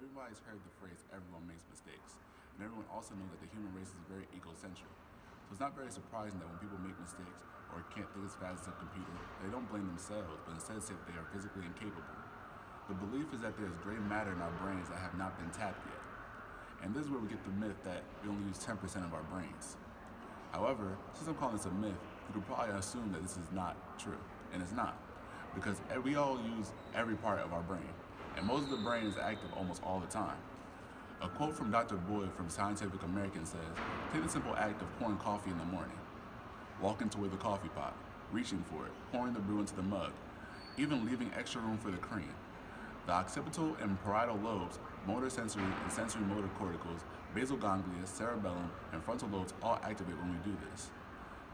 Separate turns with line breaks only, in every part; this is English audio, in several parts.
Everybody's heard the phrase, everyone makes mistakes. And everyone also knows that the human race is very egocentric. So it's not very surprising that when people make mistakes or can't think as fast as a computer, they don't blame themselves, but instead say that they are physically incapable. The belief is that there is gray matter in our brains that have not been tapped yet. And this is where we get the myth that we only use 10% of our brains. However, since I'm calling this a myth, you could probably assume that this is not true. And it's not. Because we all use every part of our brain. And most of the brain is active almost all the time. A quote from Dr. Boyd from Scientific American says, "Take the simple act of pouring coffee in the morning. Walking toward the coffee pot, reaching for it, pouring the brew into the mug, even leaving extra room for the cream. The occipital and parietal lobes, motor sensory and sensory motor corticals, basal ganglia, cerebellum, and frontal lobes all activate when we do this.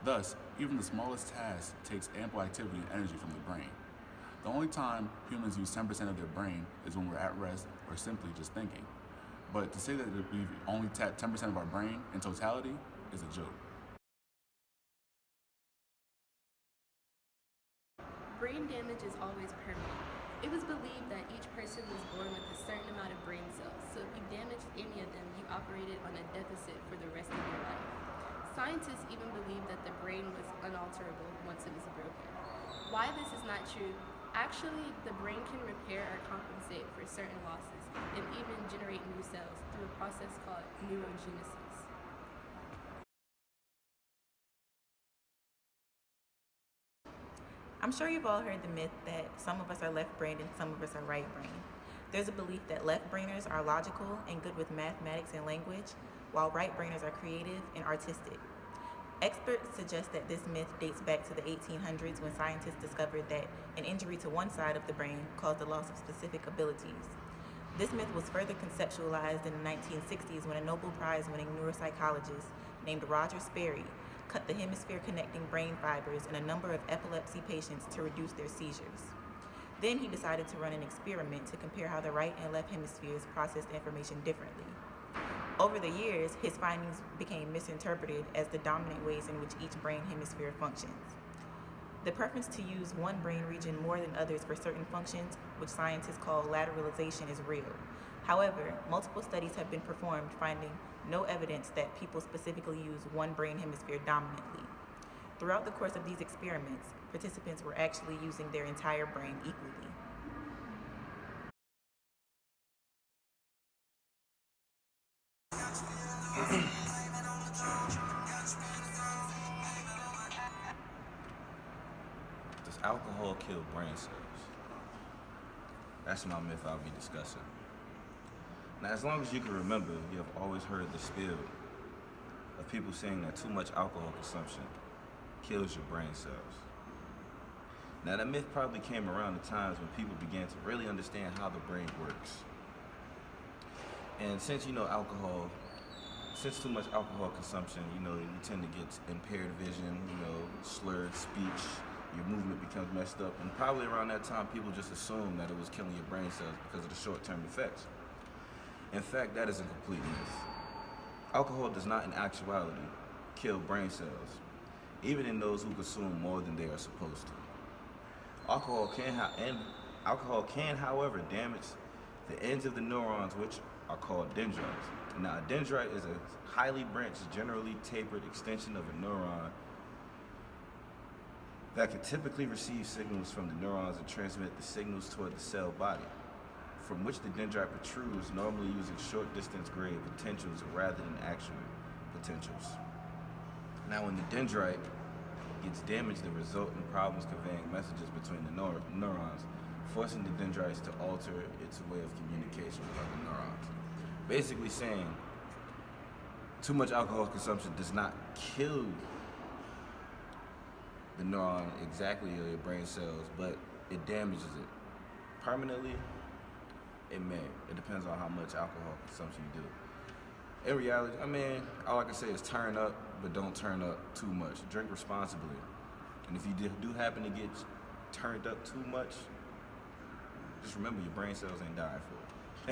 Thus, even the smallest task takes ample activity and energy from the brain. The only time humans use 10% of their brain is when we're at rest or simply just thinking. But to say that we've only tapped 10% of our brain in totality is a joke."
Brain damage is always permanent. It was believed that each person was born with a certain amount of brain cells, so if you damaged any of them, you operated on a deficit for the rest of your life. Scientists even believed that the brain was unalterable once it was broken. Why this is not true? Actually, the brain can repair or compensate for certain losses and even generate new cells through a process called neurogenesis.
I'm sure you've all heard the myth that some of us are left-brained and some of us are right-brained. There's a belief that left-brainers are logical and good with mathematics and language, while right-brainers are creative and artistic. Experts suggest that this myth dates back to the 1800s when scientists discovered that an injury to one side of the brain caused the loss of specific abilities. This myth was further conceptualized in the 1960s when a Nobel Prize-winning neuropsychologist named Roger Sperry cut the hemisphere-connecting brain fibers in a number of epilepsy patients to reduce their seizures. Then he decided to run an experiment to compare how the right and left hemispheres processed information differently. Over the years, his findings became misinterpreted as the dominant ways in which each brain hemisphere functions. The preference to use one brain region more than others for certain functions, which scientists call lateralization, is real. However, multiple studies have been performed finding no evidence that people specifically use one brain hemisphere dominantly. Throughout the course of these experiments, participants were actually using their entire brain equally.
Does alcohol kill brain cells? That's my myth I'll be discussing. Now, as long as you can remember, you have always heard the spiel of people saying that too much alcohol consumption kills your brain cells. Now, that myth probably came around the times when people began to really understand how the brain works. And since too much alcohol consumption, you tend to get impaired vision, slurred speech, your movement becomes messed up, and probably around that time, people just assumed that it was killing your brain cells because of the short-term effects. In fact, that is a complete myth. Alcohol does not, in actuality, kill brain cells, even in those who consume more than they are supposed to. Alcohol can, however, damage the ends of the neurons, which are called dendrites. Now, a dendrite is a highly branched, generally tapered extension of a neuron that can typically receive signals from the neurons and transmit the signals toward the cell body, from which the dendrite protrudes, normally using short-distance grade potentials rather than actual potentials. Now, when the dendrite gets damaged, the result in problems conveying messages between the neurons, forcing the dendrites to alter its way of communication with other neurons. Basically saying, too much alcohol consumption does not kill the neuron exactly or your brain cells, but it damages it. Permanently, it may. It depends on how much alcohol consumption you do. In reality, all I can say is turn up, but don't turn up too much. Drink responsibly. And if you do happen to get turned up too much, just remember your brain cells ain't died for.